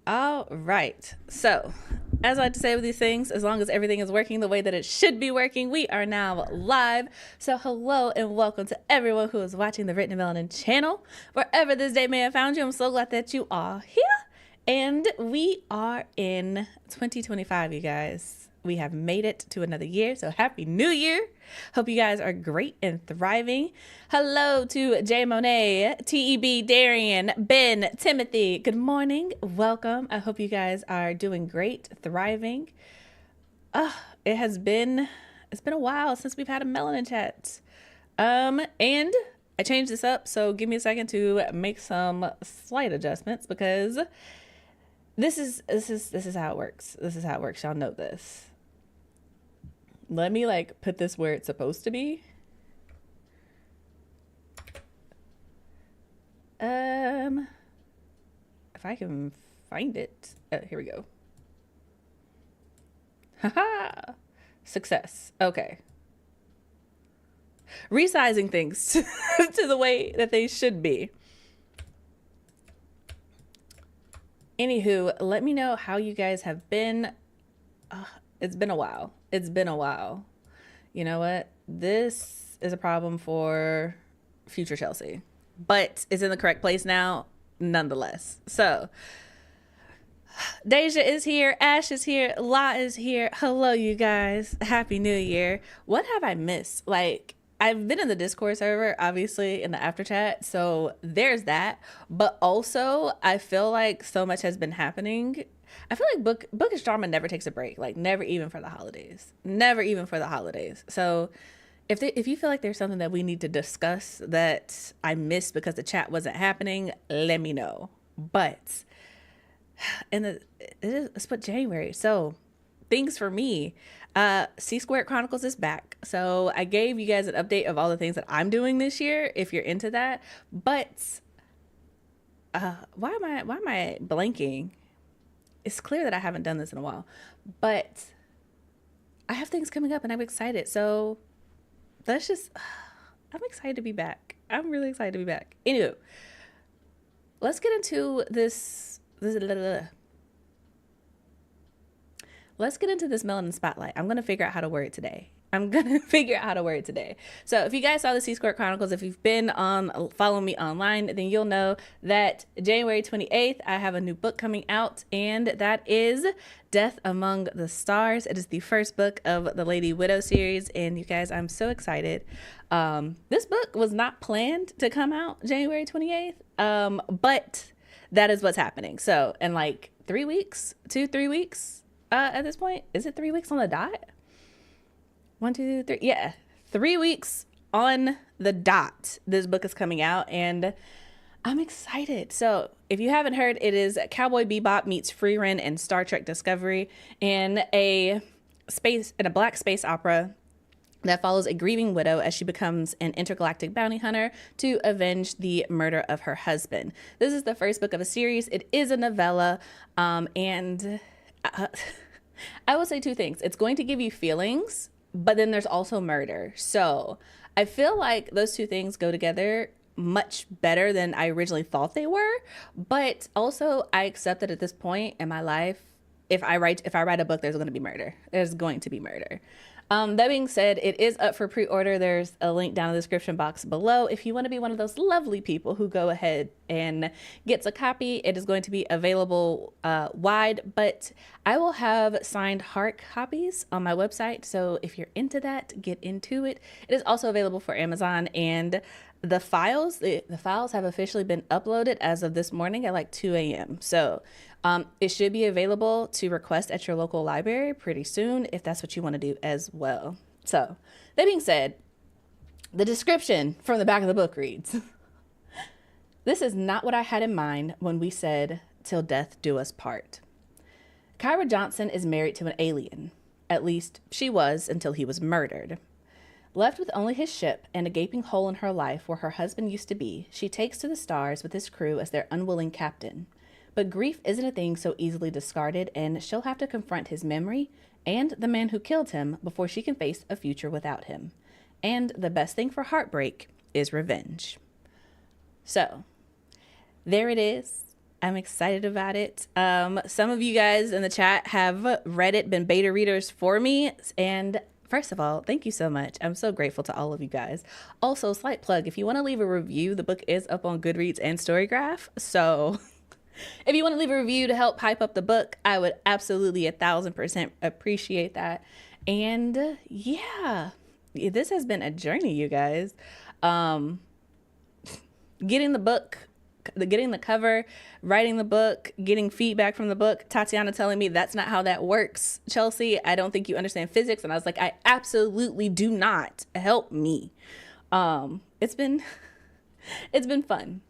All right. So, as I like to say with these things, as long as everything is working the way that it should be working, we are now live. So, hello and welcome to everyone who is watching the Written Melanin channel. Wherever this day may have found you, I'm so glad that you are here. And we are in 2025, you guys. We have made it to another year, so happy new year. Hope you guys are great and thriving. Hello to Jay Monet, TEB, Darian, Ben, Timothy. Good morning. Welcome. I hope you guys are doing great, thriving. It's been a while since we've had a Melanin chat. And I changed this up, so give me a second to make some slight adjustments because this is how it works. This is how it works. Y'all know this. Let me put this where it's supposed to be. If I can find it. Here we go. Haha. Success. Okay. Resizing things to the way that they should be. Anywho, let me know how you guys have been. It's been a while. It's been a while. You know what? This is a problem for future Chelsea, but it's in the correct place now, nonetheless. So, Deja is here. Ash is here. La is here. Hello, you guys. Happy New Year. What have I missed? I've been in the Discord server, obviously, in the after chat. So there's that. But also, I feel like so much has been happening. I feel like bookish drama never takes a break. Never even for the holidays. Never even for the holidays. So if you feel like there's something that we need to discuss that I missed because the chat wasn't happening, let me know. But it's but January. So things for me. C Squared Chronicles is back. So I gave you guys an update of all the things that I'm doing this year, if you're into that. But why am I blanking? It's clear that I haven't done this in a while. But I have things coming up and I'm excited. So I'm excited to be back. I'm really excited to be back. Anywho, let's get into this. Let's get into this Melanin spotlight. I'm going to figure out how to word it today. So if you guys saw the C Squared Chronicles, if you've been following me online, then you'll know that January 28th, I have a new book coming out, and that is Death Among the Stars. It is the first book of the Lady Widow series, and you guys, I'm so excited. This book was not planned to come out January 28th, but that is what's happening. So in 3 weeks, 3 weeks, at this point, is it 3 weeks on the dot? 1, 2, 3. Yeah. 3 weeks on the dot. This book is coming out and I'm excited. So if you haven't heard, it is Cowboy Bebop meets Free Ren and Star Trek Discovery in a black space opera that follows a grieving widow as she becomes an intergalactic bounty hunter to avenge the murder of her husband. This is the first book of a series. It is a novella. And I will say two things. It's going to give you feelings, but then there's also murder. So I feel like those two things go together much better than I originally thought they were. But also I accept that at this point in my life, if I write a book, there's going to be murder. There's going to be murder. That being said, it is up for pre-order. There's a link down in the description box below. If you want to be one of those lovely people who go ahead and gets a copy, it is going to be available wide, but I will have signed hard copies on my website. So if you're into that, get into it. It is also available for Amazon, and the files have officially been uploaded as of this morning at 2 a.m. So it should be available to request at your local library pretty soon if that's what you want to do as well. So that being said, the description from the back of the book reads, "This is not what I had in mind when we said, 'Till death do us part.' Kyra Johnson is married to an alien. At least she was until he was murdered. Left with only his ship and a gaping hole in her life where her husband used to be, she takes to the stars with his crew as their unwilling captain. But grief isn't a thing so easily discarded, and she'll have to confront his memory and the man who killed him before she can face a future without him. And the best thing for heartbreak is revenge." So, there it is. I'm excited about it. Some of you guys in the chat have read it, been beta readers for me. And first of all, thank you so much. I'm so grateful to all of you guys. Also, slight plug, if you want to leave a review, the book is up on Goodreads and Storygraph. So if you want to leave a review to help hype up the book, I would absolutely 1,000% appreciate that. And yeah, this has been a journey, you guys. Getting the book, getting the cover, writing the book, getting feedback from the book, Tatiana telling me that's not how that works. Chelsea, I don't think you understand physics. And I was like, I absolutely do not. Help me. It's been fun.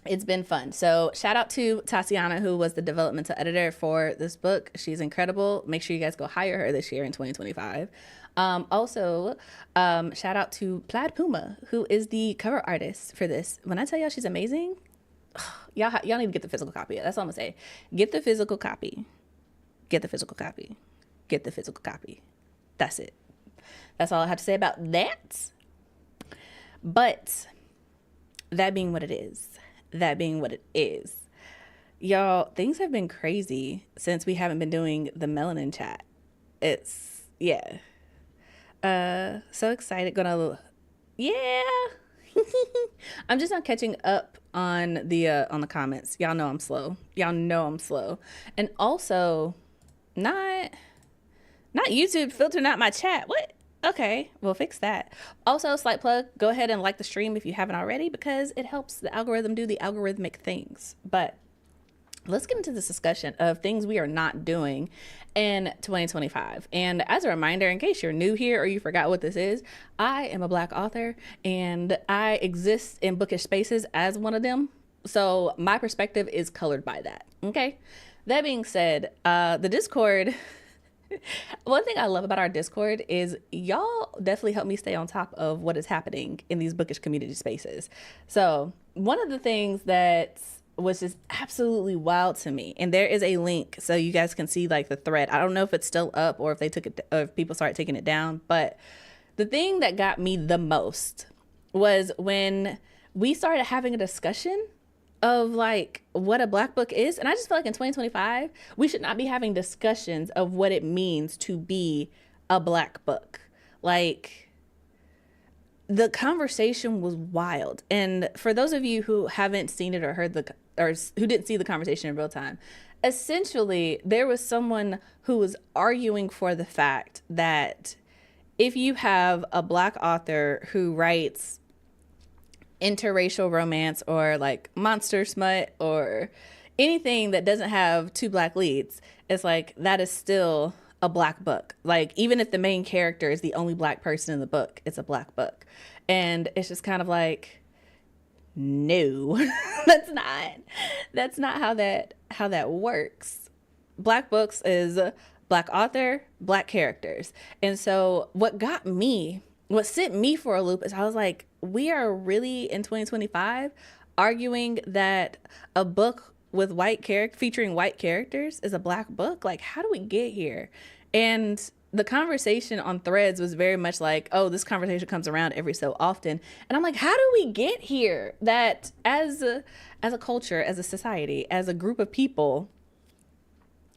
It's been fun. So shout out to Tatiana, who was the developmental editor for this book. She's incredible. Make sure you guys go hire her this year in 2025. Also, shout out to Plaid Puma, who is the cover artist for this. When I tell y'all she's amazing, y'all need to get the physical copy. That's all I'm gonna say. Get the physical copy. Get the physical copy. Get the physical copy. That's it. That's all I have to say about that. But that being what it is, y'all, things have been crazy since we haven't been doing the Melanin chat. It's, yeah. So excited. Yeah. I'm just not catching up on the comments. Y'all know I'm slow. And also, not YouTube filtering out my chat. What? Okay, we'll fix that. Also, slight plug, go ahead and like the stream if you haven't already, because it helps the algorithm do the algorithmic things. But let's get into this discussion of things we are not doing in 2025. And as a reminder, in case you're new here or you forgot what this is, I am a Black author and I exist in bookish spaces as one of them. So my perspective is colored by that. Okay. That being said, the Discord, one thing I love about our Discord is y'all definitely help me stay on top of what is happening in these bookish community spaces. So one of the things that was just absolutely wild to me, and there is a link so you guys can see like the thread. I don't know if it's still up or if they took it, or if people started taking it down, but the thing that got me the most was when we started having a discussion of like what a Black book is. And I just feel like in 2025, we should not be having discussions of what it means to be a Black book. Like, the conversation was wild. And for those of you who haven't seen it or heard or who didn't see the conversation in real time, essentially there was someone who was arguing for the fact that if you have a Black author who writes interracial romance or like monster smut or anything that doesn't have two Black leads, it's like that is still a Black book. Like, even if the main character is the only Black person in the book, it's a Black book. And it's just kind of like, no, that's not how that works. Black books is Black author, Black characters. And so what sent me for a loop is I was like, we are really in 2025 arguing that a book with featuring white characters is a Black book. Like, how do we get here? And the conversation on Threads was very much like, oh, this conversation comes around every so often. And I'm like, how do we get here? That as a culture, as a society, as a group of people,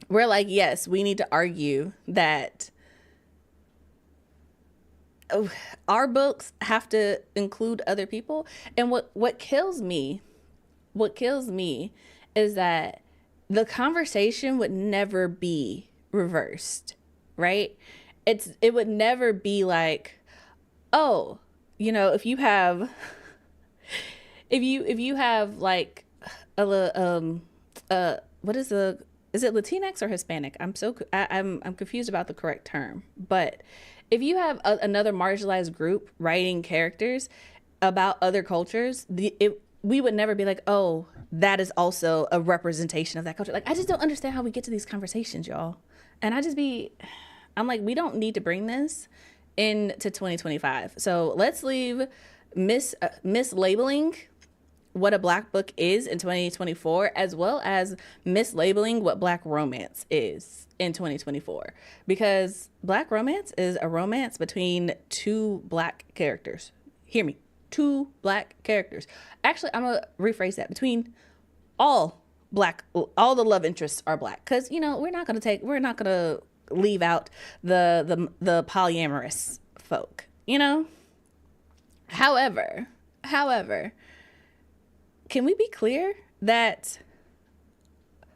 we're like, yes, we need to argue that our books have to include other people. And what kills me is that the conversation would never be reversed, right? It would never be like, oh, if you have like is it Latinx or Hispanic? I'm confused about the correct term, but if you have another marginalized group writing characters about other cultures, we would never be like, oh, that is also a representation of that culture. Like, I just don't understand how we get to these conversations, y'all. And I'm like, we don't need to bring this into 2025. So let's leave mislabeling what a Black book is in 2024, as well as mislabeling what Black romance is in 2024. Because Black romance is a romance between two Black characters. Hear me. Two Black characters. Actually, I'm going to rephrase that. Between all black, all the love interests are black. Because, you know, we're not going to leave out the polyamorous folk, you know? However, can we be clear that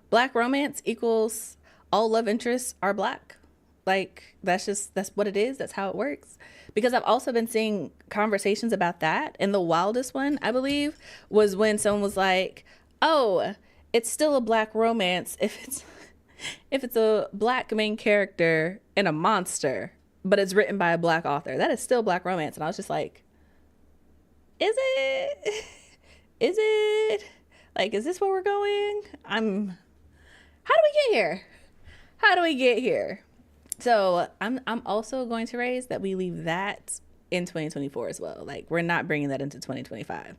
black romance equals all love interests are black? Like, that's what it is. That's how it works. Because I've also been seeing conversations about that. And the wildest one, I believe, was when someone was like, oh, it's still a black romance if it's a black main character and a monster, but it's written by a black author. That is still black romance. And I was just like, is it? Is it? Like, is this where we're going? How do we get here? How do we get here? So I'm also going to raise that we leave that in 2024 as well. Like, we're not bringing that into 2025.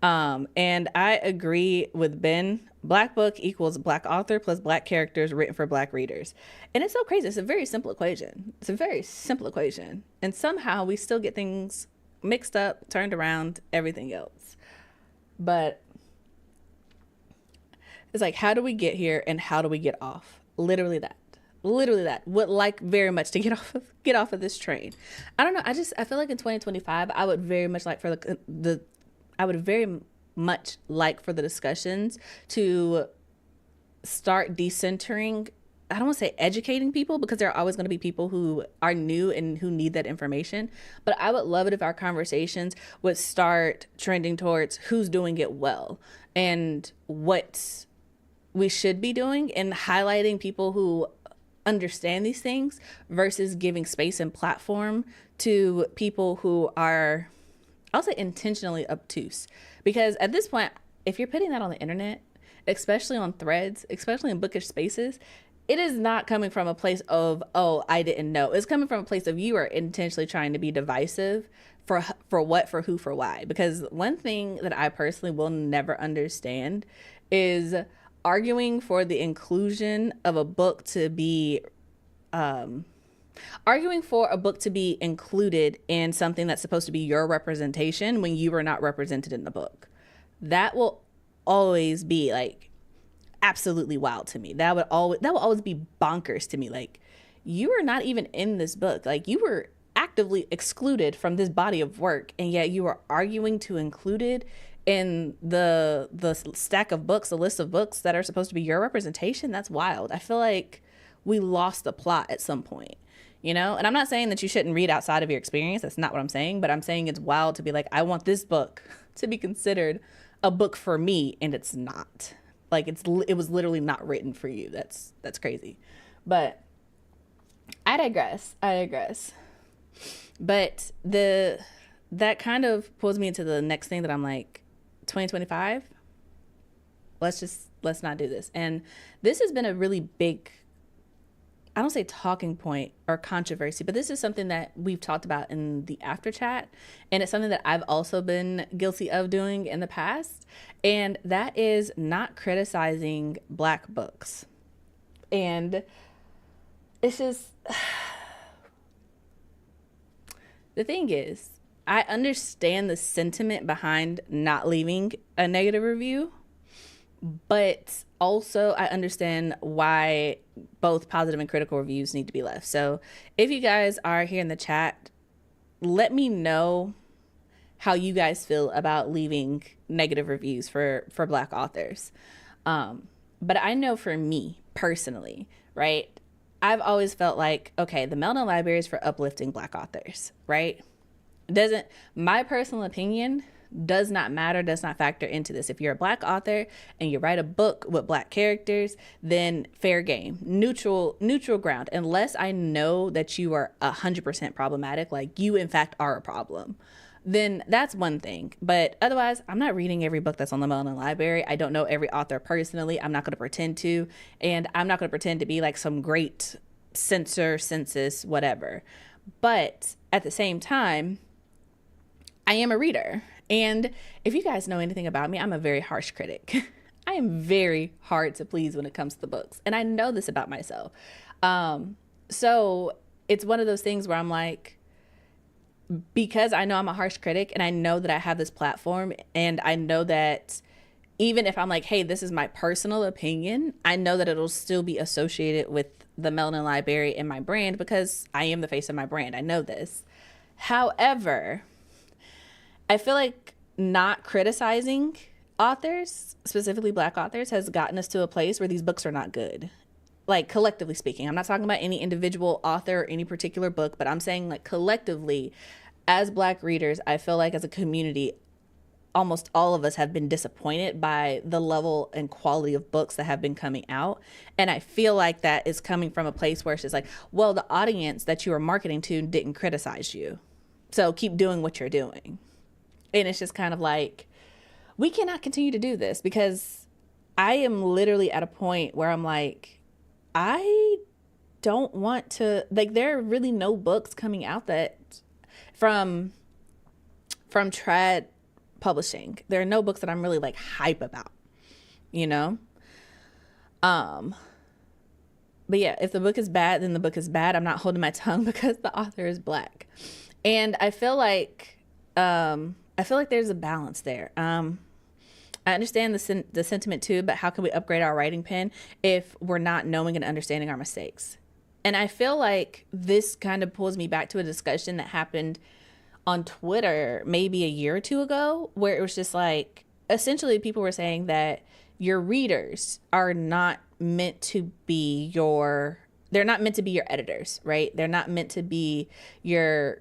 And I agree with Ben. Black book equals black author plus black characters written for black readers. And it's so crazy. It's a very simple equation. And somehow we still get things mixed up, turned around, everything else. But it's like, how do we get here and how do we get off? Literally that. Would like very much to get off of this train. I don't know. I feel like in 2025, I would very much like for the discussions to start decentering. I don't want to say educating people, because there are always going to be people who are new and who need that information. But I would love it if our conversations would start trending towards who's doing it well and what we should be doing, and highlighting people who understand these things versus giving space and platform to people who are, I'll say, intentionally obtuse. Because at this point, if you're putting that on the internet, especially on threads, especially in bookish spaces, it is not coming from a place of, oh, I didn't know. It's coming from a place of you are intentionally trying to be divisive for what, for who, for why. Because one thing that I personally will never understand is arguing for the inclusion of a book to be included in something that's supposed to be your representation when you were not represented in the book. That will always be like absolutely wild to me. That will always be bonkers to me. Like, you are not even in this book. Like, you were actively excluded from this body of work, and yet you are arguing to include it in the stack of books, the list of books that are supposed to be your representation. That's wild. I feel like we lost the plot at some point, you know? And I'm not saying that you shouldn't read outside of your experience. That's not what I'm saying. But I'm saying it's wild to be like, I want this book to be considered a book for me, and it's not. Like, it was literally not written for you. That's crazy. But I digress. But that kind of pulls me into the next thing that I'm like, 2025, let's not do this. And this has been a really big, I don't say talking point or controversy, but this is something that we've talked about in the after chat, and it's something that I've also been guilty of doing in the past, and that is not criticizing black books. And it's just the thing is, I understand the sentiment behind not leaving a negative review, but also I understand why both positive and critical reviews need to be left. So if you guys are here in the chat, let me know how you guys feel about leaving negative reviews for black authors. But I know for me personally, right, I've always felt like, okay, the Melanin Library is for uplifting black authors, right? My personal opinion does not matter, does not factor into this. If you're a black author and you write a book with black characters, then fair game, neutral ground, unless I know that you are 100% problematic, like you in fact are a problem, then that's one thing. But otherwise, I'm not reading every book that's on the Melanin Library. I don't know every author personally. I'm not going to pretend to, and I'm not going to pretend to be like some great census, whatever. But at the same time, I am a reader. And if you guys know anything about me, I'm a very harsh critic. I am very hard to please when it comes to books. And I know this about myself. So it's one of those things where I'm like, because I know I'm a harsh critic and I know that I have this platform and I know that even if I'm like, hey, this is my personal opinion, I know that it'll still be associated with the Melanin Library and my brand because I am the face of my brand. I know this. However, I feel like not criticizing authors, specifically Black authors, has gotten us to a place where these books are not good. Like, collectively speaking, I'm not talking about any individual author or any particular book, but I'm saying, like, collectively, as Black readers, I feel like as a community, almost all of us have been disappointed by the level and quality of books that have been coming out. And I feel like that is coming from a place where it's just like, well, the audience that you are marketing to didn't criticize you, so keep doing what you're doing. And it's just kind of like, we cannot continue to do this, because I am literally at a point where I'm like, I don't want to, like, there are really no books coming out that from trad publishing. There are no books that I'm really like hype about, you know? But yeah, if the book is bad, then the book is bad. I'm not holding my tongue because the author is Black. And I feel like there's a balance there. I understand the sentiment too, but how can we upgrade our writing pen if we're not knowing and understanding our mistakes? And I feel like this kind of pulls me back to a discussion that happened on Twitter maybe a year or two ago, where it was just like, essentially people were saying that your readers are not meant to be they're not meant to be your editors, right? They're not meant to be they're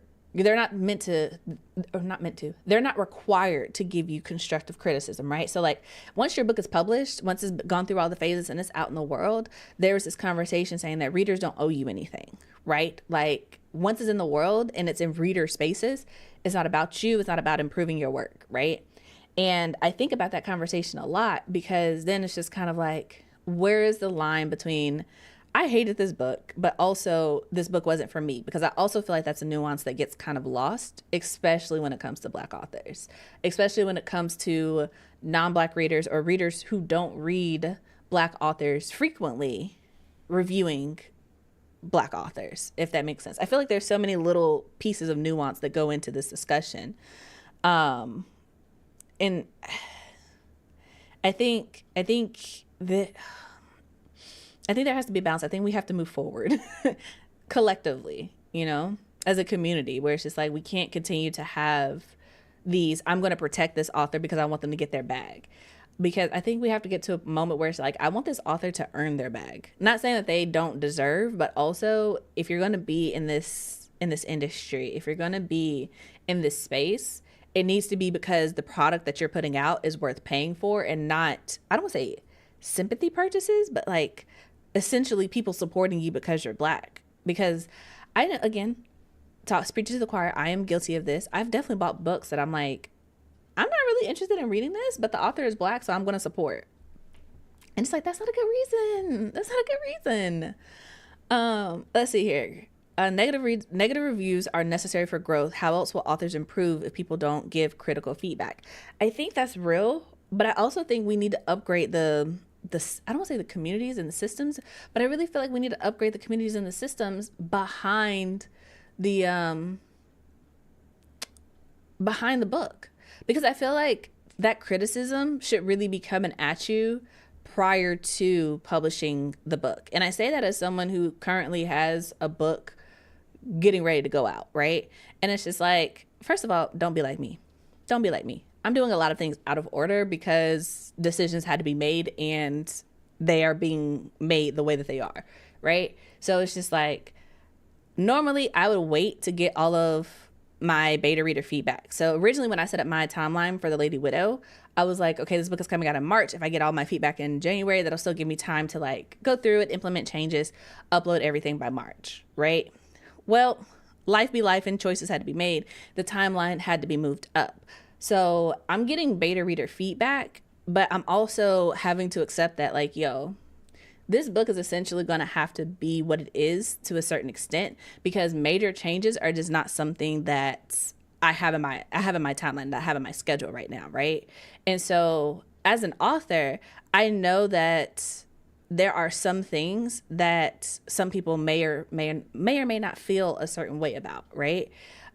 not required to give you constructive criticism, right? So like, once your book is published, once it's gone through all the phases and it's out in the world, there was this conversation saying that readers don't owe you anything, right? Like, once it's in the world and it's in reader spaces, it's not about you, it's not about improving your work, right? And I think about that conversation a lot, because then it's just kind of like, where is the line between, I hated this book, but also this book wasn't for me? Because I also feel like that's a nuance that gets kind of lost, especially when it comes to Black authors, especially when it comes to non-Black readers or readers who don't read Black authors frequently reviewing Black authors, if that makes sense. I feel like there's so many little pieces of nuance that go into this discussion. And I think there has to be a balance. I think we have to move forward collectively, you know, as a community, where it's just like, we can't continue to have these, I'm going to protect this author because I want them to get their bag. Because I think we have to get to a moment where it's like, I want this author to earn their bag. Not saying that they don't deserve, but also, if you're going to be in this industry, if you're going to be in this space, it needs to be because the product that you're putting out is worth paying for, and not, I don't want to say sympathy purchases, but like, essentially people supporting you because you're Black. Because speak to the choir, I am guilty of this. I've definitely bought books that I'm like, I'm not really interested in reading this, but the author is Black, so I'm going to support. And it's like, that's not a good reason. That's not a good reason. Let's see here. Negative reviews are necessary for growth. How else will authors improve if people don't give critical feedback? I think that's real, but I also think we need to upgrade I don't want to say the communities and the systems, but I really feel like we need to upgrade the communities and the systems behind the book. Because I feel like that criticism should really be coming at you prior to publishing the book. And I say that as someone who currently has a book getting ready to go out, right? And it's just like, first of all, don't be like me. Don't be like me. I'm doing a lot of things out of order because decisions had to be made, and they are being made the way that they are, right? So it's just like, normally I would wait to get all of my beta reader feedback. So originally, when I set up my timeline for The Lady Widow, I was like, okay, this book is coming out in March. If I get all my feedback in January, that'll still give me time to like go through it, implement changes, upload everything by March, right? Well, life be life, and choices had to be made. The timeline had to be moved up. So I'm getting beta reader feedback, but I'm also having to accept that, like, yo, this book is essentially going to have to be what it is to a certain extent, because major changes are just not something that I have in my timeline, that I have in my schedule right now, right? And so as an author, I know that there are some things that some people may or may not feel a certain way about, right?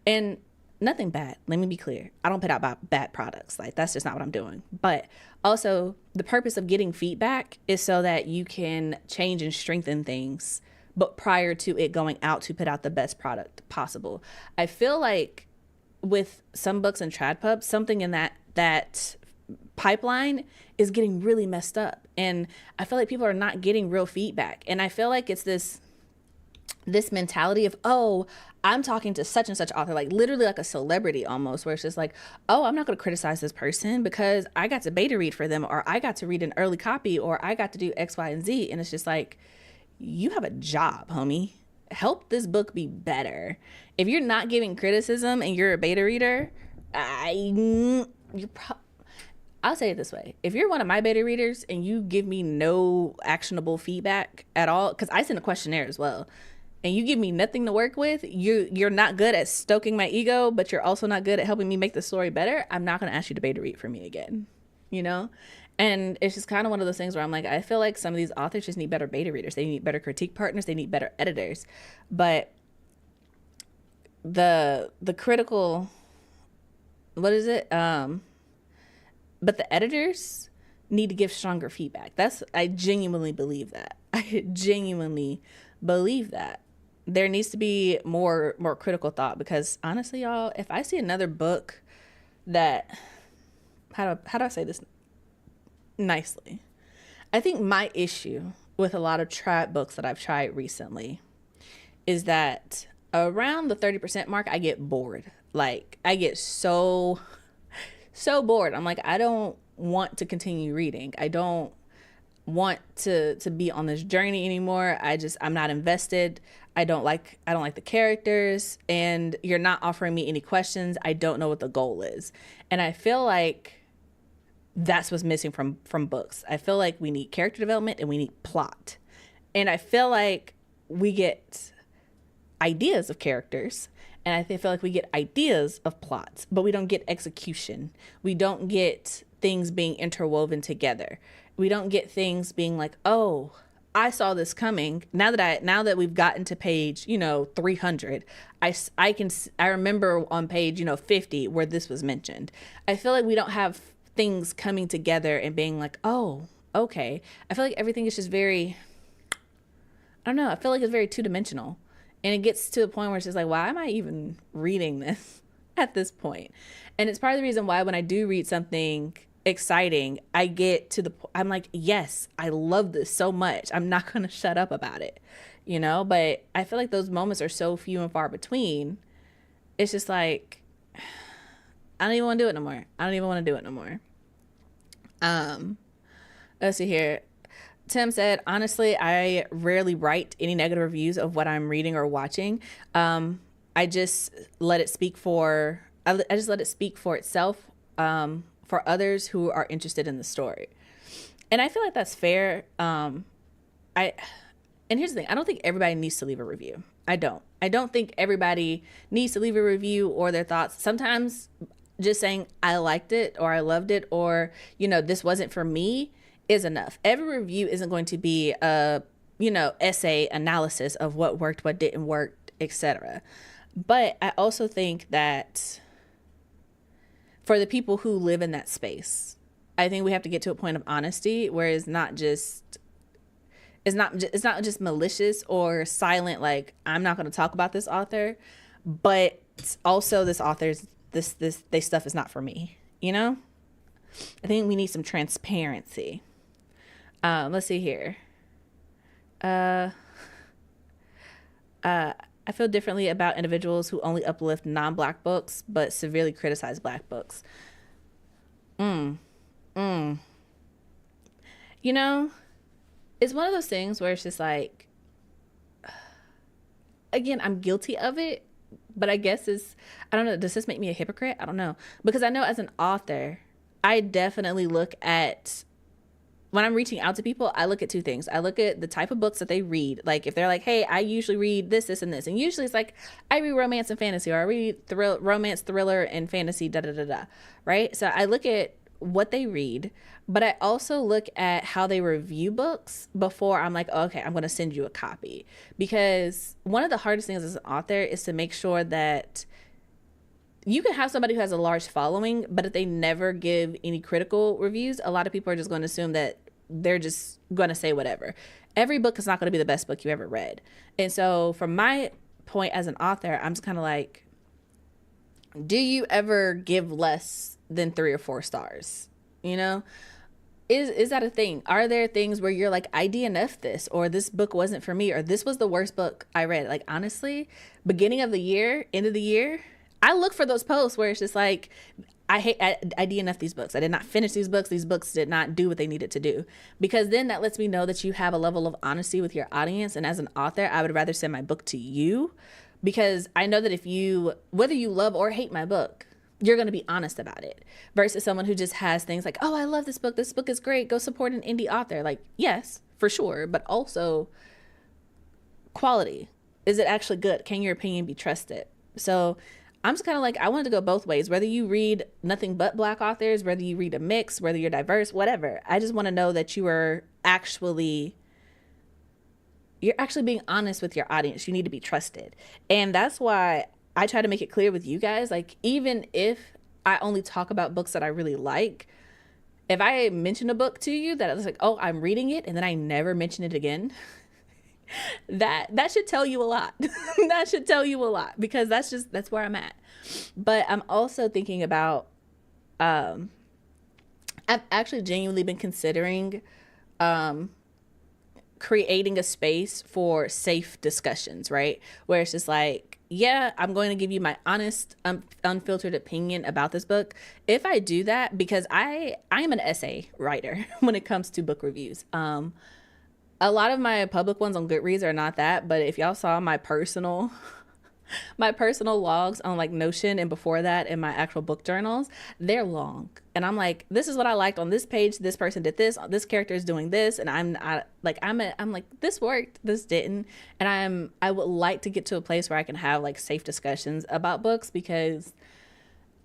And nothing bad. Let me be clear. I don't put out bad products. Like, that's just not what I'm doing. But also, the purpose of getting feedback is so that you can change and strengthen things, but prior to it going out to put out the best product possible. I feel like with some books and trad pubs, something in that pipeline is getting really messed up. And I feel like people are not getting real feedback. And I feel like it's this mentality of, oh, I'm talking to such and such author, like literally like a celebrity almost, where it's just like, oh, I'm not going to criticize this person because I got to beta read for them, or I got to read an early copy, or I got to do X, Y, and Z. And it's just like, you have a job, homie. Help this book be better. If you're not giving criticism and you're a beta reader, I'll say it this way. If you're one of my beta readers and you give me no actionable feedback at all, because I send a questionnaire as well, and you give me nothing to work with, you're not good at stoking my ego, but you're also not good at helping me make the story better, I'm not going to ask you to beta read for me again, you know? And it's just kind of one of those things where I'm like, I feel like some of these authors just need better beta readers. They need better critique partners. They need better editors. But the critical, what is it? But the editors need to give stronger feedback. I genuinely believe that. I genuinely believe that. There needs to be more critical thought, because honestly, y'all, if I see another book that, how do I say this nicely? I think my issue with a lot of trad books that I've tried recently is that around the 30% mark, I get bored. Like, I get so bored. I'm like, I don't want to continue reading. I don't want to be on this journey anymore. I'm not invested. I don't like the characters, and you're not offering me any questions. I don't know what the goal is. And I feel like that's what's missing from books. I feel like we need character development and we need plot. And I feel like we get ideas of characters, and I feel like we get ideas of plots, but we don't get execution. We don't get things being interwoven together. We don't get things being like, oh, I saw this coming. Now that we've gotten to page, 300, I remember on page, 50 where this was mentioned. I feel like we don't have things coming together and being like, oh, okay. I feel like everything is just very, I don't know. I feel like it's very two-dimensional. And it gets to a point where it's just like, why am I even reading this at this point? And it's part of the reason why when I do read something exciting, I get to I'm like, yes, I love this so much. I'm not going to shut up about it, but I feel like those moments are so few and far between. It's just like, I don't even want to do it no more. Let's see here. Tim said, honestly, I rarely write any negative reviews of what I'm reading or watching. I just let it speak for itself, for others who are interested in the story. And I feel like that's fair. And here's the thing. I don't think everybody needs to leave a review. I don't think everybody needs to leave a review or their thoughts. Sometimes just saying I liked it or I loved it or, this wasn't for me is enough. Every review isn't going to be a, essay analysis of what worked, what didn't work, etc. But I also think that for the people who live in that space, I think we have to get to a point of honesty where it's not just malicious or silent, like I'm not going to talk about this author, but also this author's this stuff is not for me. I think we need some transparency. Let's see here. I feel differently about individuals who only uplift non-Black books but severely criticize Black books. It's one of those things where it's just like, again, I'm guilty of it, but I guess I don't know, does this make me a hypocrite? I don't know. Because I know as an author, I definitely look at, when I'm reaching out to people, I look at two things. I look at the type of books that they read. Like if they're like, hey, I usually read this, this, and this. And usually it's like, I read romance and fantasy, or I read romance, thriller, and fantasy, da-da-da-da, right? So I look at what they read, but I also look at how they review books before I'm like, oh, okay, I'm going to send you a copy. Because one of the hardest things as an author is to make sure that you can have somebody who has a large following, but if they never give any critical reviews, a lot of people are just going to assume that they're just going to say whatever. Every book is not going to be the best book you ever read. And so from my point as an author, I'm just kind of like, do you ever give less than 3 or 4 stars? You know, is that a thing? Are there things where you're like, I DNF'd this, or this book wasn't for me, or this was the worst book I read? Like, honestly, beginning of the year, end of the year, I look for those posts where it's just like, I DNF these books. I did not finish these books. These books did not do what they needed to do. Because then that lets me know that you have a level of honesty with your audience. And as an author, I would rather send my book to you, because I know that if you, whether you love or hate my book, you're going to be honest about it, versus someone who just has things like, oh, I love this book. This book is great. Go support an indie author. Like, yes, for sure. But also quality. Is it actually good? Can your opinion be trusted? So I'm just kind of like, I wanted to go both ways, whether you read nothing but Black authors, whether you read a mix, whether you're diverse, whatever. I just want to know that you're actually being honest with your audience. You need to be trusted. And that's why I try to make it clear with you guys, like, even if I only talk about books that I really like, if I mention a book to you that I was like, oh, I'm reading it, and then I never mention it again, that should tell you a lot. That should tell you a lot, because that's where I'm at. But I'm also thinking about, I've actually genuinely been considering creating a space for safe discussions, right? Where it's just like, yeah, I'm going to give you my honest, unfiltered opinion about this book. If I do that, because I am an essay writer when it comes to book reviews. A lot of my public ones on Goodreads are not that, but if y'all saw my personal logs on like Notion and before that in my actual book journals, they're long. And I'm like, this is what I liked on this page. This person did this character is doing this. And I'm like, this worked, this didn't. And I would like to get to a place where I can have like safe discussions about books, because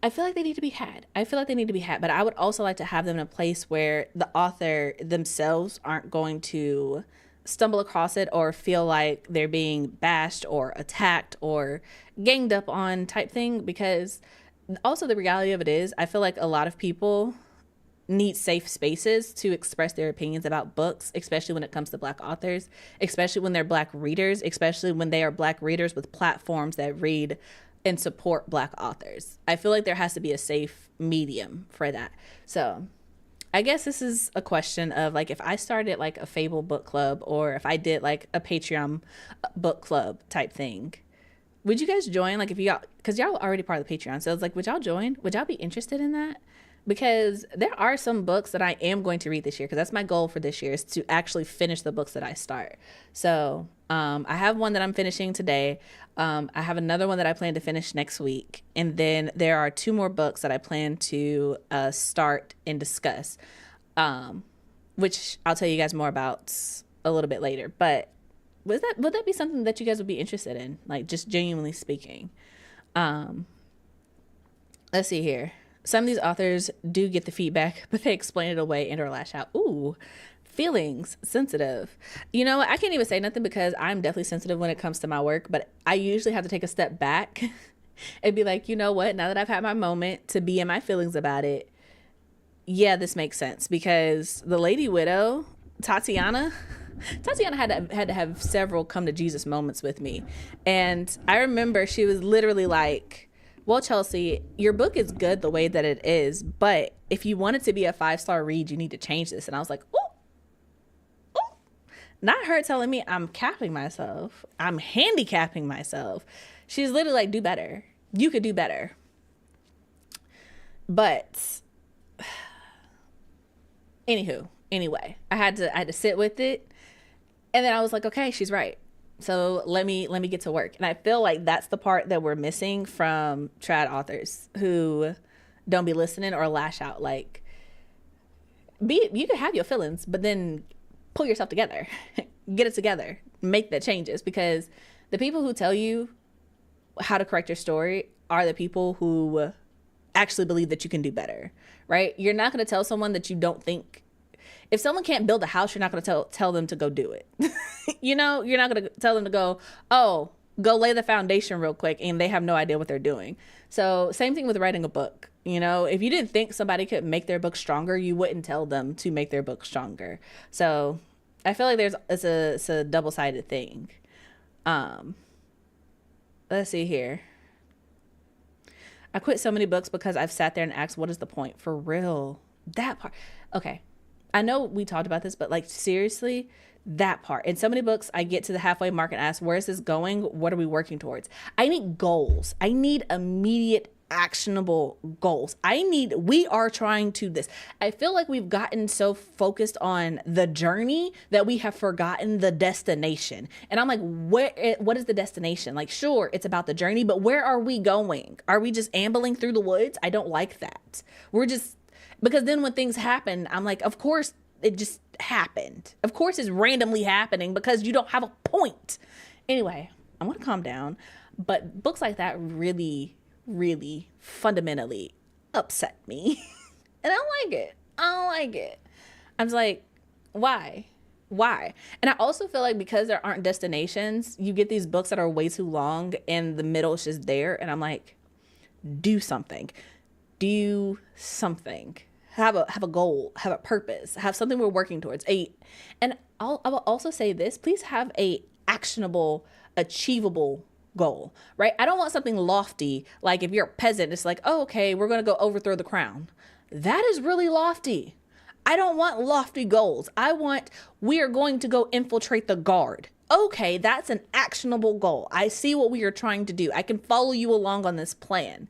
I feel like they need to be had. But I would also like to have them in a place where the author themselves aren't going to stumble across it or feel like they're being bashed or attacked or ganged up on type thing. Because also the reality of it is, I feel like a lot of people need safe spaces to express their opinions about books, especially when it comes to Black authors, especially when they're Black readers, especially when they are Black readers with platforms that read and support Black authors. I feel like there has to be a safe medium for that. So I guess this is a question of like, if I started like a Fable book club, or if I did like a Patreon book club type thing, would you guys join? Like, if y'all, because y'all are already part of the Patreon, so it's like, would y'all join? Would y'all be interested in that? Because there are some books that I am going to read this year, because that's my goal for this year, is to actually finish the books that I start. So I have one that I'm finishing today. I have another one that I plan to finish next week. And then there are 2 more books that I plan to start and discuss, which I'll tell you guys more about a little bit later. But would that be something that you guys would be interested in? Like, just genuinely speaking. Let's see here. Some of these authors do get the feedback, but they explain it away and or lash out. Ooh, feelings, sensitive. You know what? I can't even say nothing, because I'm definitely sensitive when it comes to my work, but I usually have to take a step back and be like, you know what? Now that I've had my moment to be in my feelings about it, yeah, this makes sense. Because the Lady Widow, Tatiana had to have several come to Jesus moments with me. And I remember she was literally like, well, Chelsea, your book is good the way that it is, but if you want it to be a 5-star read, you need to change this. And I was like, ooh. Not her telling me I'm capping myself. I'm handicapping myself. She's literally like, do better. You could do better. But anyway, I had to sit with it. And then I was like, okay, she's right. So let me get to work. And I feel like that's the part that we're missing from trad authors who don't be listening or lash out. Like, you can have your feelings, but then pull yourself together, get it together, make the changes. Because the people who tell you how to correct your story are the people who actually believe that you can do better, right? You're not going to tell someone that you don't think. If someone can't build a house, you're not going to tell them to go do it. You know, you're not going to tell them to go, oh, go lay the foundation real quick, and they have no idea what they're doing. So same thing with writing a book. You know, if you didn't think somebody could make their book stronger, you wouldn't tell them to make their book stronger. So I feel like it's a double-sided thing. Let's see here. I quit so many books because I've sat there and asked, what is the point? For real. That part. Okay. I know we talked about this, but like seriously, that part. In so many books, I get to the halfway mark and ask, where is this going? What are we working towards? I need goals. I need immediate actionable goals. We are trying to this. I feel like we've gotten so focused on the journey that we have forgotten the destination. And I'm like, what is the destination? Like, sure, it's about the journey, but where are we going? Are we just ambling through the woods? I don't like that. Because then when things happen, I'm like, of course it just happened. Of course it's randomly happening because you don't have a point. Anyway, I'm going to calm down. But books like that really, really fundamentally upset me. And I don't like it. I'm just like, why? And I also feel like because there aren't destinations, you get these books that are way too long and the middle is just there. And I'm like, do something. Have a goal, have a purpose, have something we're working towards. And I will also say this, please have a actionable, achievable goal, right? I don't want something lofty. Like if you're a peasant, it's like, oh, okay, we're going to go overthrow the crown. That is really lofty. I don't want lofty goals. We are going to go infiltrate the guard. Okay, that's an actionable goal. I see what we are trying to do. I can follow you along on this plan.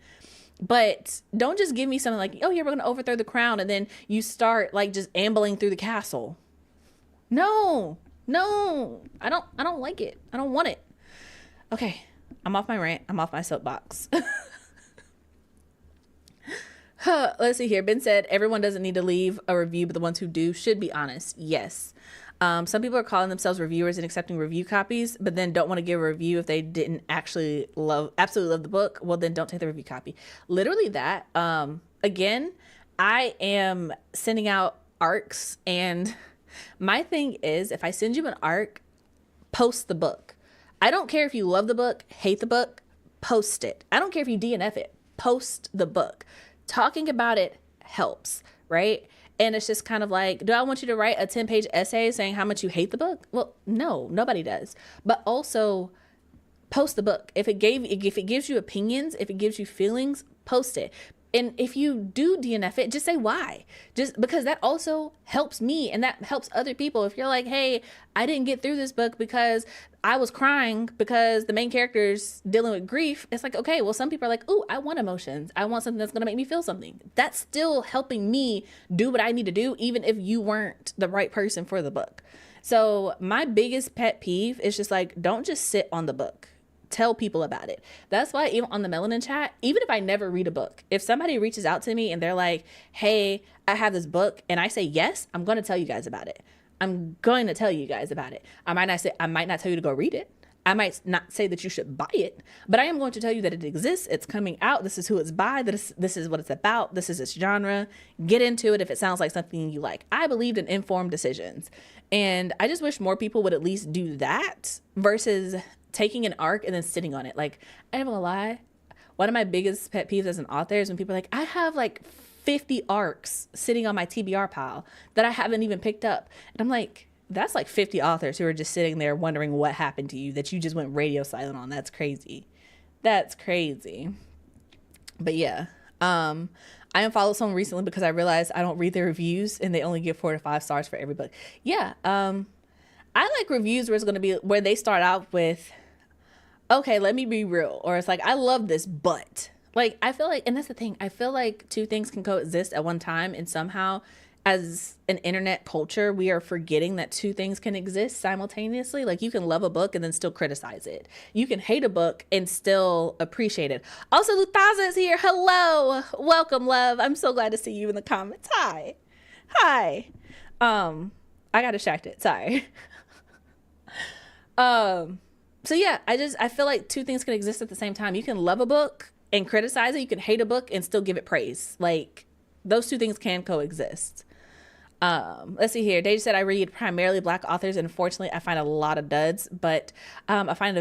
But don't just give me something like, oh yeah, we're going to overthrow the crown. And then you start like just ambling through the castle. No, I don't like it. I don't want it. Okay. I'm off my rant. I'm off my soapbox. Let's see here. Ben said, everyone doesn't need to leave a review, but the ones who do should be honest. Yes. Some people are calling themselves reviewers and accepting review copies, but then don't want to give a review if they didn't absolutely love the book. Well, then don't take the review copy. Literally that. Again, I am sending out ARCs, and my thing is, if I send you an ARC, post the book. I don't care if you love the book, hate the book, post it. I don't care if you DNF it, post the book. Talking about it helps, right? And it's just kind of like, do I want you to write a 10-page essay saying how much you hate the book? Well, no, nobody does. But also post the book. If it gives you opinions, if it gives you feelings, post it. And if you do DNF it, just say why. Just because that also helps me and that helps other people. If you're like, hey, I didn't get through this book because I was crying because the main character's dealing with grief. It's like, okay, well, some people are like, ooh, I want emotions. I want something that's going to make me feel something. That's still helping me do what I need to do, even if you weren't the right person for the book. So my biggest pet peeve is just like, don't just sit on the book. Tell people about it. That's why even on the Melanin chat, even if I never read a book, if somebody reaches out to me and they're like, hey, I have this book, and I say yes, I'm going to tell you guys about it. I might not tell you to go read it. I might not say that you should buy it, but I am going to tell you that it exists. It's coming out. This is who it's by. This is what it's about. This is its genre. Get into it if it sounds like something you like. I believed in informed decisions, and I just wish more people would at least do that versus taking an arc and then sitting on it. Like, I'm not gonna lie, one of my biggest pet peeves as an author is when people are like, I have like 50 arcs sitting on my TBR pile that I haven't even picked up. And I'm like, that's like 50 authors who are just sitting there wondering what happened to you that you just went radio silent on. That's crazy. But yeah, I unfollowed someone recently because I realized I don't read their reviews and they only give 4 to 5 stars for every book. Yeah. I like reviews where it's going to be where they start out with, okay, let me be real. Or it's like, I love this, but like, I feel like, and that's the thing, I feel like two things can coexist at one time. And somehow as an internet culture, we are forgetting that two things can exist simultaneously. Like, you can love a book and then still criticize it. You can hate a book and still appreciate it. Also, Luthaza is here. Hello. Welcome, love. I'm so glad to see you in the comments. Hi. I got distracted. Sorry. So yeah, I feel like two things can exist at the same time. You can love a book and criticize it. You can hate a book and still give it praise. Like, those two things can coexist. Let's see here. Deja said, I read primarily Black authors, and unfortunately, I find a lot of duds, but I find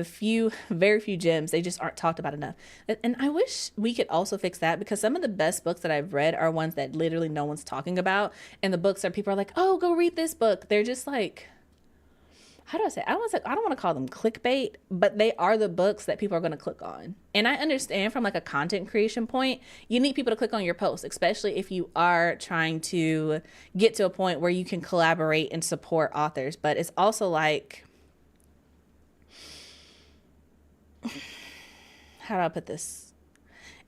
very few gems. They just aren't talked about enough. And I wish we could also fix that, because some of the best books that I've read are ones that literally no one's talking about. And the books that people are like, oh, go read this book. They're just like, how do I say? I don't want to call them clickbait, but they are the books that people are going to click on. And I understand from like a content creation point, you need people to click on your post, especially if you are trying to get to a point where you can collaborate and support authors. But it's also like, how do I put this?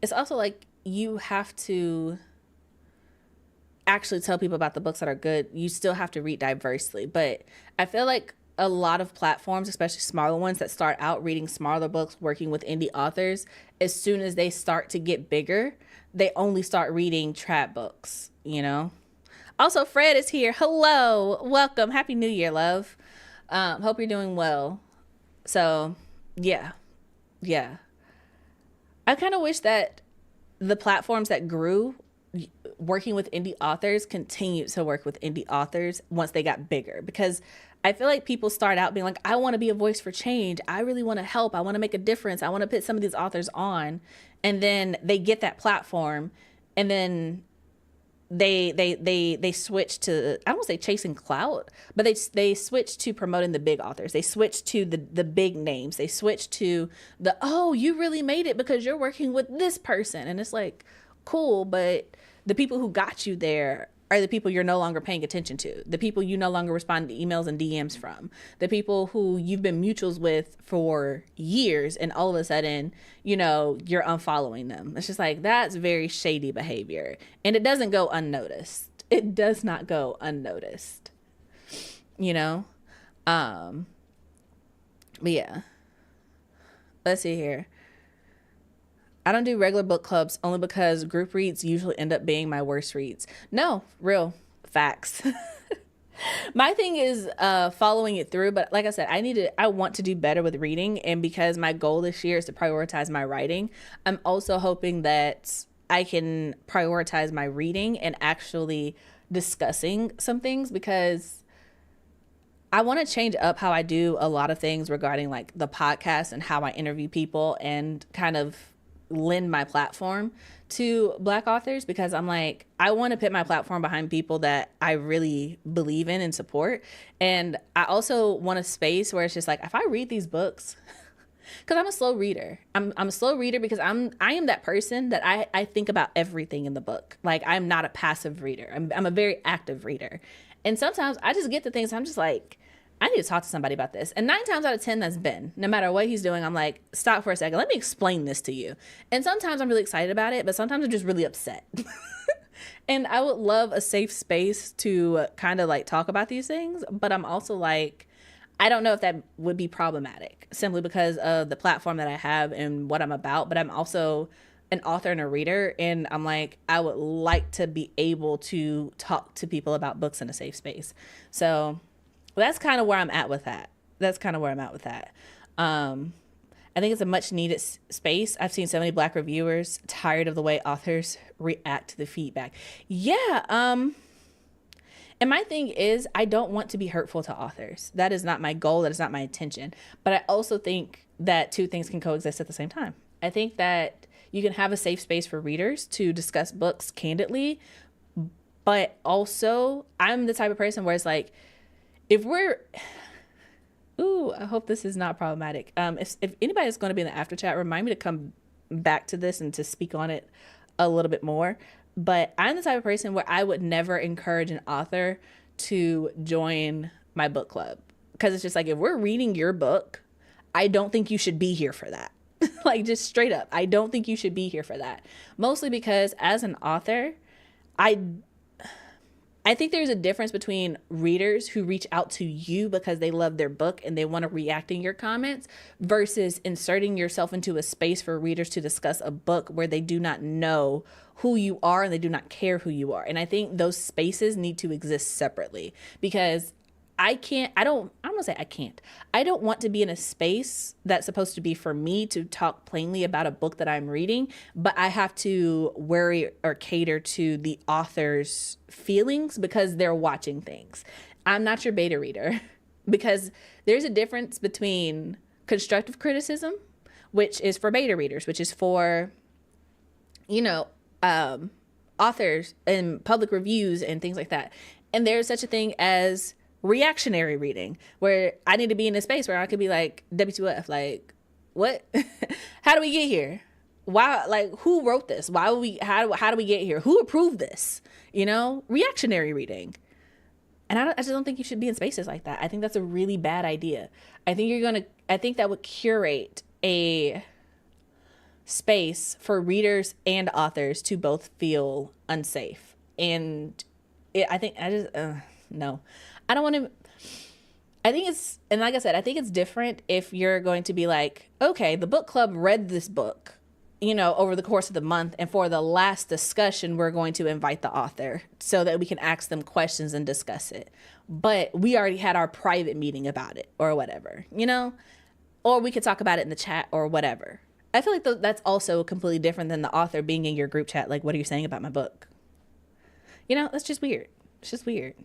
It's also like you have to actually tell people about the books that are good. You still have to read diversely. But I feel like a lot of platforms, especially smaller ones that start out reading smaller books, working with indie authors, as soon as they start to get bigger, they only start reading trap books, you know? Also, Fred is here. Hello. Welcome. Happy New Year, love. Hope you're doing well. So, yeah. I kind of wish that the platforms that grew working with indie authors continued to work with indie authors once they got bigger, because I feel like people start out being like, I want to be a voice for change. I really want to help. I want to make a difference. I want to put some of these authors on. And then they get that platform, and then they switch to, I won't say chasing clout, but they switch to promoting the big authors. They switch to the big names. They switch to oh, you really made it because you're working with this person. And it's like, cool, but the people who got you there are the people you're no longer paying attention to, the people you no longer respond to emails and DMs from, the people who you've been mutuals with for years, and all of a sudden, you know, you're unfollowing them. It's just like, that's very shady behavior, and it doesn't go unnoticed. It does not go unnoticed, you know? But yeah, let's see here. I don't do regular book clubs only because group reads usually end up being my worst reads. No, real facts. My thing is following it through, but like I said, I want to do better with reading, and because my goal this year is to prioritize my writing, I'm also hoping that I can prioritize my reading and actually discussing some things, because I want to change up how I do a lot of things regarding like the podcast and how I interview people, and kind of lend my platform to Black authors, because I'm like, I want to put my platform behind people that I really believe in and support. And I also want a space where it's just like, if I read these books, because I'm a slow reader. I'm a slow reader because I am that person that I think about everything in the book. Like, I'm not a passive reader. I'm a very active reader. And sometimes I just get to things, I'm just like, I need to talk to somebody about this. And 9 times out of 10, that's Ben. No matter what he's doing, I'm like, stop for a second. Let me explain this to you. And sometimes I'm really excited about it, but sometimes I'm just really upset. And I would love a safe space to kind of like talk about these things. But I'm also like, I don't know if that would be problematic simply because of the platform that I have and what I'm about. But I'm also an author and a reader. And I'm like, I would like to be able to talk to people about books in a safe space. So that's kind of where I'm at with that. I think it's a much needed space. I've seen so many Black reviewers tired of the way authors react to the feedback. Yeah. And my thing is, I don't want to be hurtful to authors. That is not my goal. That is not my intention. But I also think that two things can coexist at the same time. I think that you can have a safe space for readers to discuss books candidly. But also, I'm the type of person where it's like, I hope this is not problematic. If anybody is going to be in the after chat, remind me to come back to this and to speak on it a little bit more. But I'm the type of person where I would never encourage an author to join my book club, because it's just like, if we're reading your book, I don't think you should be here for that. Like, just straight up, I don't think you should be here for that. Mostly because as an author, I think there's a difference between readers who reach out to you because they love their book and they want to react in your comments, versus inserting yourself into a space for readers to discuss a book where they do not know who you are and they do not care who you are. And I think those spaces need to exist separately, because I'm gonna say I can't. I don't want to be in a space that's supposed to be for me to talk plainly about a book that I'm reading, but I have to worry or cater to the author's feelings because they're watching things. I'm not your beta reader because there's a difference between constructive criticism, which is for beta readers, which is for, you know, authors and public reviews and things like that. And there's such a thing as reactionary reading, where I need to be in a space where I could be like, WTF, like, what? How do we get here? Why, like, who wrote this? Why would we, how do we get here? Who approved this? You know, reactionary reading. And I just don't think you should be in spaces like that. I think that's a really bad idea. I think that would curate a space for readers and authors to both feel unsafe. And no, I don't want to. I think it's, and like I said, I think it's different if you're going to be like, okay, the book club read this book, over the course of the month. And for the last discussion, we're going to invite the author so that we can ask them questions and discuss it. But we already had our private meeting about it or whatever, or we could talk about it in the chat or whatever. I feel like that's also completely different than the author being in your group chat. Like, what are you saying about my book? That's just weird. It's just weird.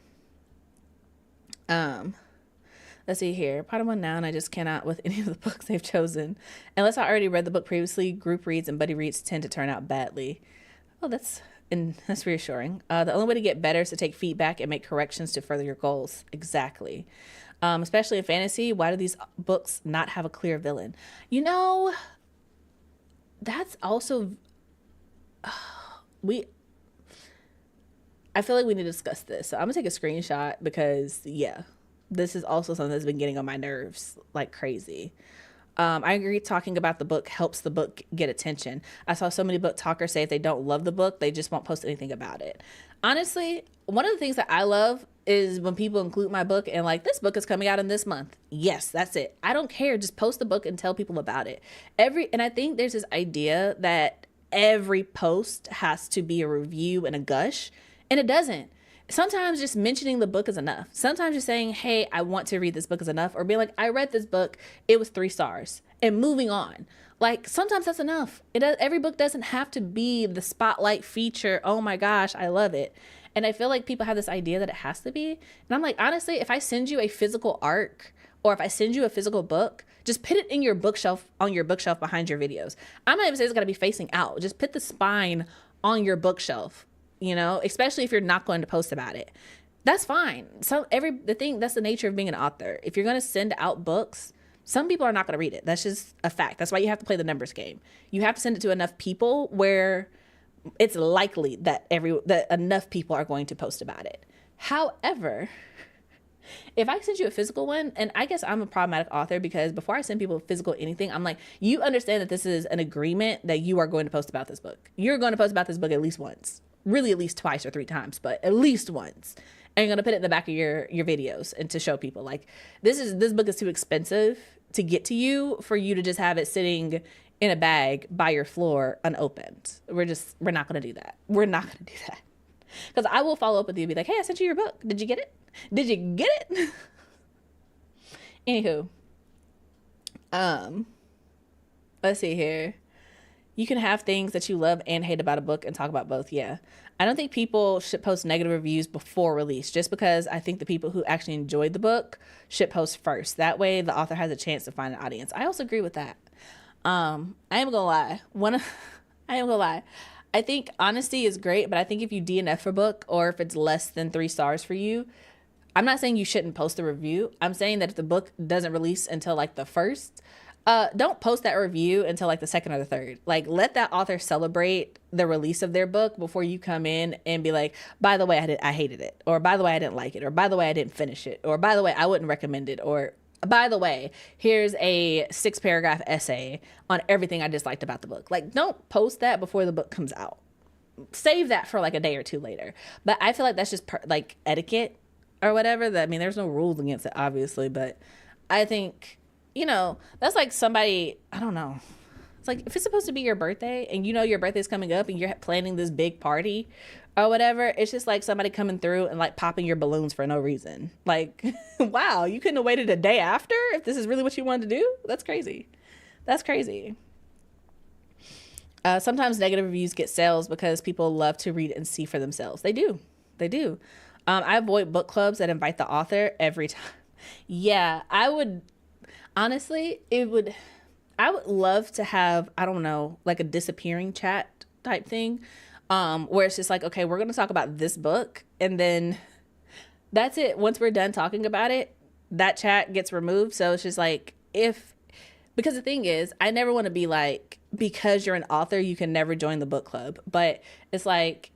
Let's see here. Part of one now, and I just cannot with any of the books they've chosen. Unless I already read the book previously, group reads and buddy reads tend to turn out badly. Oh, that's reassuring. The only way to get better is to take feedback and make corrections to further your goals. Exactly. Especially in fantasy, why do these books not have a clear villain? That's also... I feel like we need to discuss this. So I'm going to take a screenshot because, yeah, this is also something that's been getting on my nerves like crazy. I agree talking about the book helps the book get attention. I saw so many book talkers say if they don't love the book, they just won't post anything about it. Honestly, one of the things that I love is when people include my book and like, this book is coming out in this month. Yes, that's it. I don't care. Just post the book and tell people about it. And I think there's this idea that every post has to be a review and a gush, and it doesn't. Sometimes just mentioning the book is enough. Sometimes just saying, hey, I want to read this book is enough. Or being like, I read this book, it was 3 stars. And moving on. Like, sometimes that's enough. Every book doesn't have to be the spotlight feature. Oh my gosh, I love it. And I feel like people have this idea that it has to be. And I'm like, honestly, if I send you a physical arc or if I send you a physical book, just put it in your bookshelf, on your bookshelf behind your videos. I'm not even saying it's got to be facing out. Just put the spine on your bookshelf. Especially if you're not going to post about it. That's fine. That's the nature of being an author. If you're going to send out books, some people are not going to read it. That's just a fact. That's why you have to play the numbers game. You have to send it to enough people where it's likely that enough people are going to post about it. However, if I send you a physical one, and I guess I'm a problematic author because before I send people physical anything, I'm like, you understand that this is an agreement that you are going to post about this book. You're going to post about this book at least once. Really at least 2 or 3 times, but at least once. And you're going to put it in the back of your videos and to show people like, this book is too expensive to get to you for you to just have it sitting in a bag by your floor unopened. We're not going to do that. We're not going to do that. Because I will follow up with you and be like, hey, I sent you your book. Did you get it? Did you get it? Anywho. Let's see here. You can have things that you love and hate about a book and talk about both. Yeah. I don't think people should post negative reviews before release, just because I think the people who actually enjoyed the book should post first. That way the author has a chance to find an audience. I also agree with that. I am gonna lie. I am gonna lie. I think honesty is great, but I think if you DNF a book or if it's less than 3 stars for you, I'm not saying you shouldn't post a review. I'm saying that if the book doesn't release until like the 1st, don't post that review until like the 2nd or the 3rd. Like, let that author celebrate the release of their book before you come in and be like, by the way, I hated it. Or by the way, I didn't like it. Or by the way, I didn't finish it. Or by the way, I wouldn't recommend it. Or by the way, here's a 6-paragraph essay on everything I disliked about the book. Like, don't post that before the book comes out. Save that for like a day or 2 later. But I feel like that's just like etiquette or whatever. There's no rules against it, obviously. But I think... that's like somebody, I don't know. It's like, if it's supposed to be your birthday and you know your birthday's coming up and you're planning this big party or whatever, it's just like somebody coming through and like popping your balloons for no reason. Like, wow, you couldn't have waited a day after if this is really what you wanted to do? That's crazy. That's crazy. Sometimes negative reviews get sales because people love to read and see for themselves. They do. They do. I avoid book clubs that invite the author every time. Yeah, I would, honestly, I would love to have, I don't know, like a disappearing chat type thing, where it's just like, okay, we're going to talk about this book, and then that's it. Once we're done talking about it, that chat gets removed. So it's just like, because the thing is, I never want to be like, because you're an author, you can never join the book club. But it's like,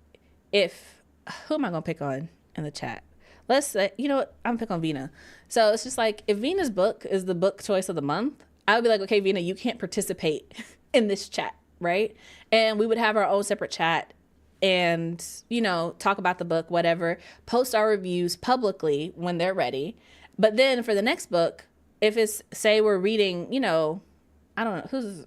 who am I going to pick on in the chat? Let's say, you know what, I'm going to pick on Vina. So it's just like, if Vina's book is the book choice of the month, I would be like, okay, Vina, you can't participate in this chat, right? And we would have our own separate chat and, you know, talk about the book, whatever, post our reviews publicly when they're ready. But then for the next book, if it's, say we're reading, you know, I don't know,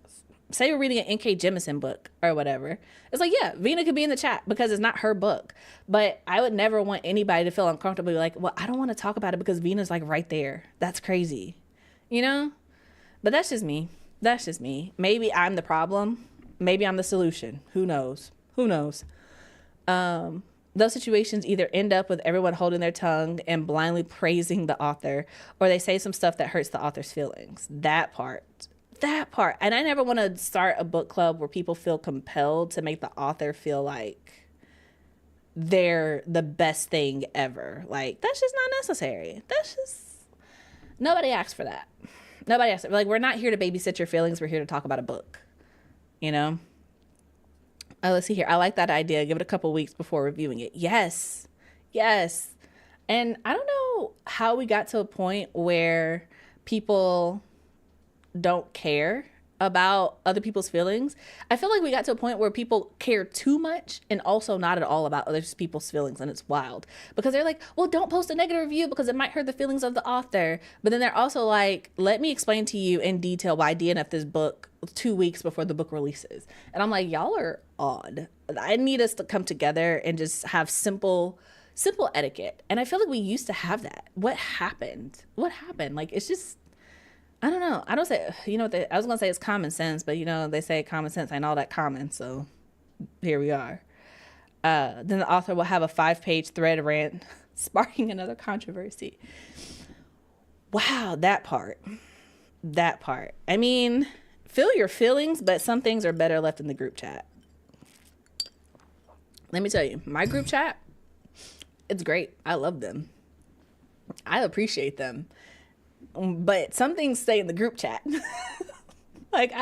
say we're reading an N.K. Jemisin book or whatever. It's like, yeah, Vina could be in the chat because it's not her book. But I would never want anybody to feel uncomfortable like, well, I don't want to talk about it because Vina's like right there. That's crazy, you know? But that's just me. That's just me. Maybe I'm the problem. Maybe I'm the solution. Who knows? Who knows? Those situations either end up with everyone holding their tongue and blindly praising the author, or they say some stuff that hurts the author's feelings. That part. And I never want to start a book club where people feel compelled to make the author feel like they're the best thing ever. Like, that's just not necessary. Nobody asked for that. Nobody asked. Like, we're not here to babysit your feelings. We're here to talk about a book, you know? Oh, let's see here. I like that idea. Give it a couple weeks before reviewing it. Yes. And I don't know how we got to a point where people don't care about other people's feelings. I feel like we got to a point where people care too much and also not at all about other people's feelings, and it's wild because they're like, well, don't post a negative review because it might hurt the feelings of the author. But then they're also like, let me explain to you in detail why I DNF this book 2 weeks before the book releases. And I'm like, y'all are odd. I need us to come together and just have simple etiquette. And I feel like we used to have that. What happened? Like, it's just, I don't know. I don't say, you know what, I was going to say it's common sense, but you know, they say common sense ain't all that common. So here we are. Then the author will have a 5-page thread rant sparking another controversy. Wow, that part. I mean, feel your feelings, but some things are better left in the group chat. Let me tell you, my group chat, it's great. I love them. I appreciate them. But some things stay in the group chat. Like,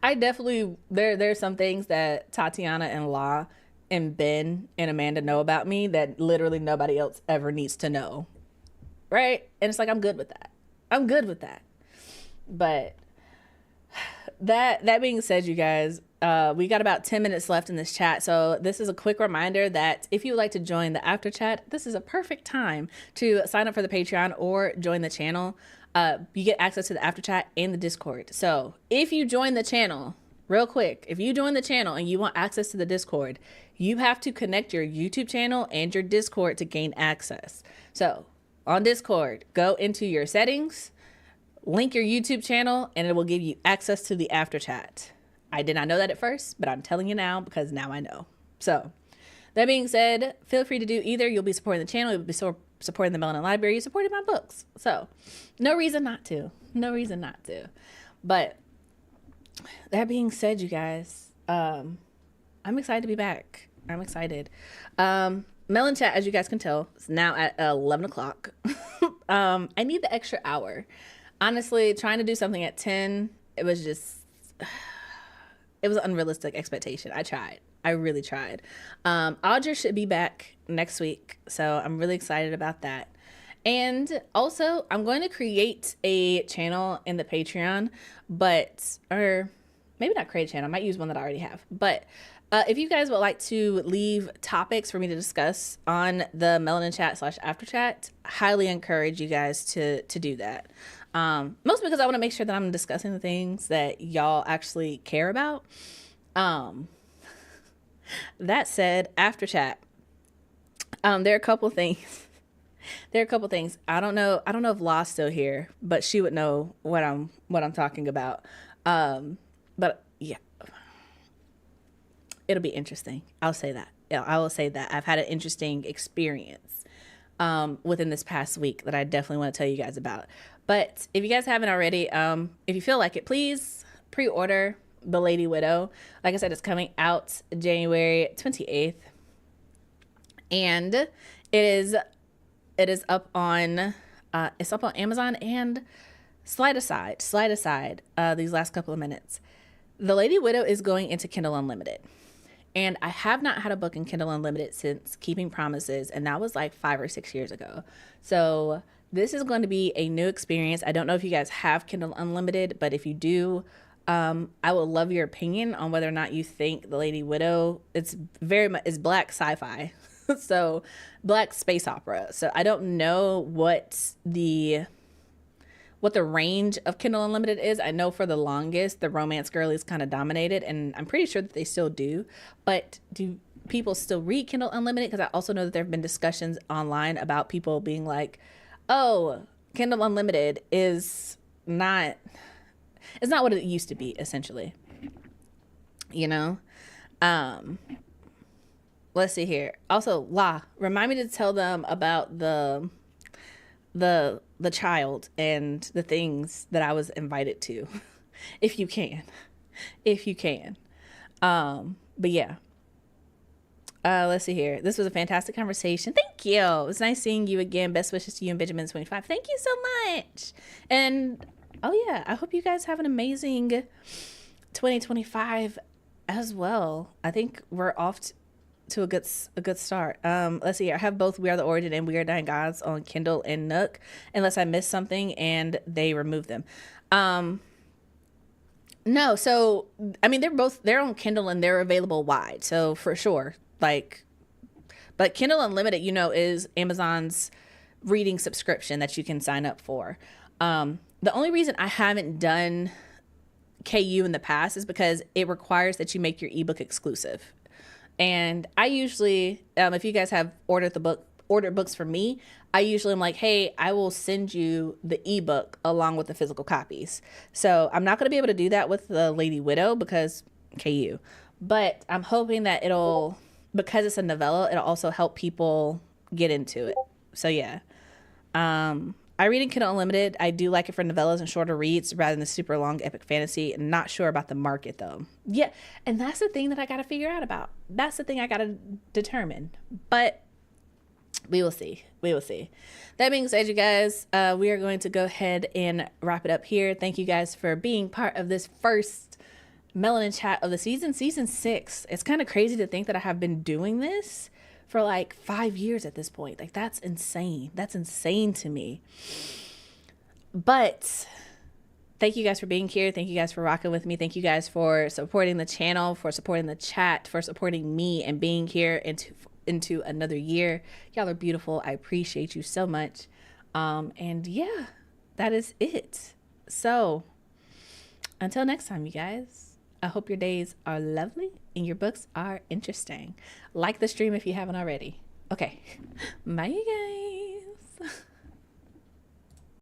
I definitely, there's some things that Tatiana and La and Ben and Amanda know about me that literally nobody else ever needs to know. Right? And it's like, I'm good with that. But that being said, you guys, we got about 10 minutes left in this chat. So this is a quick reminder that if you would like to join the after chat, this is a perfect time to sign up for the Patreon or join the channel. You get access to the after chat and the Discord. So if you join the channel, real quick, if you join the channel and you want access to the Discord, you have to connect your YouTube channel and your Discord to gain access. So on Discord, go into your settings, link your YouTube channel, and it will give you access to the after chat. I did not know that at first, but I'm telling you now because now I know. So that being said, feel free to do either. You'll be supporting the channel. You'll be supporting the Melanin Library. You're supporting my books. So no reason not to. But that being said, you guys, I'm excited to be back. I'm excited. Melon Chat, as you guys can tell, is now at 11 o'clock. I need the extra hour. Honestly, trying to do something at 10, it was an unrealistic expectation. I really tried. Audra should be back next week, so I'm really excited about that. And also, I'm going to create a channel in the Patreon, or maybe not create a channel. I might use one that I already have, but If you guys would like to leave topics for me to discuss on the Melanin Chat / After Chat, highly encourage you guys to do that. Mostly because I want to make sure that I'm discussing the things that y'all actually care about. That said, After Chat, there are a couple things. I don't know if Law's still here, but she would know what I'm talking about. But yeah, it'll be interesting. I'll say that. Yeah, I will say that I've had an interesting experience within this past week that I definitely want to tell you guys about. But if you guys haven't already, if you feel like it, please pre-order The Lady Widow. Like I said, it's coming out January 28th. And it is up on Amazon. And slide aside these last couple of minutes. The Lady Widow is going into Kindle Unlimited. And I have not had a book in Kindle Unlimited since Keeping Promises, and that was like 5 or 6 years ago. So this is going to be a new experience. I don't know if you guys have Kindle Unlimited, but if you do, I would love your opinion on whether or not you think The Lady Widow, it's black sci-fi. So black space opera. So I don't know what the range of Kindle Unlimited is. I know for the longest, the romance girlies kind of dominated, and I'm pretty sure that they still do. But do people still read Kindle Unlimited? Because I also know that there have been discussions online about people being like, oh, Kindle Unlimited is not, it's not what it used to be, essentially. You know? Let's see here. Also, La, remind me to tell them about the child and the things that I was invited to, if you can. But yeah. Let's see here. This was a fantastic conversation. Thank you. It was nice seeing you again. Best wishes to you and Benjamin 25. Thank you so much. And oh yeah, I hope you guys have an amazing 2025 as well. I think we're off to a good start. Let's see here. I have both We Are the Origin and We Are Dying Gods on Kindle and Nook, unless I missed something and they removed them. No, so I mean they're on Kindle and they're available wide, so for sure. But Kindle Unlimited, is Amazon's reading subscription that you can sign up for. The only reason I haven't done KU in the past is because it requires that you make your ebook exclusive. And I usually, if you guys have ordered books from me, I usually am like, hey, I will send you the ebook along with the physical copies. So I'm not going to be able to do that with the Lady Widow because KU. But I'm hoping that because it's a novella, it'll also help people get into it. So yeah. I read in Kindle Unlimited. I do like it for novellas and shorter reads rather than the super long epic fantasy. I'm not sure about the market though. Yeah, and that's the thing that I got to figure out about. That's the thing I got to determine. But we will see. That being said, you guys, we are going to go ahead and wrap it up here. Thank you guys for being part of this first Melanin Chat of the season 6. It's kind of crazy to think that I have been doing this for like 5 years at this point. Like, that's insane. That's insane to me. But thank you guys for being here. Thank you guys for rocking with me. Thank you guys for supporting the channel, for supporting the chat, for supporting me and being here into another year. Y'all are beautiful. I appreciate you so much. And yeah, that is it. So until next time, you guys, I hope your days are lovely and your books are interesting. Like the stream if you haven't already. Okay. Bye, you guys.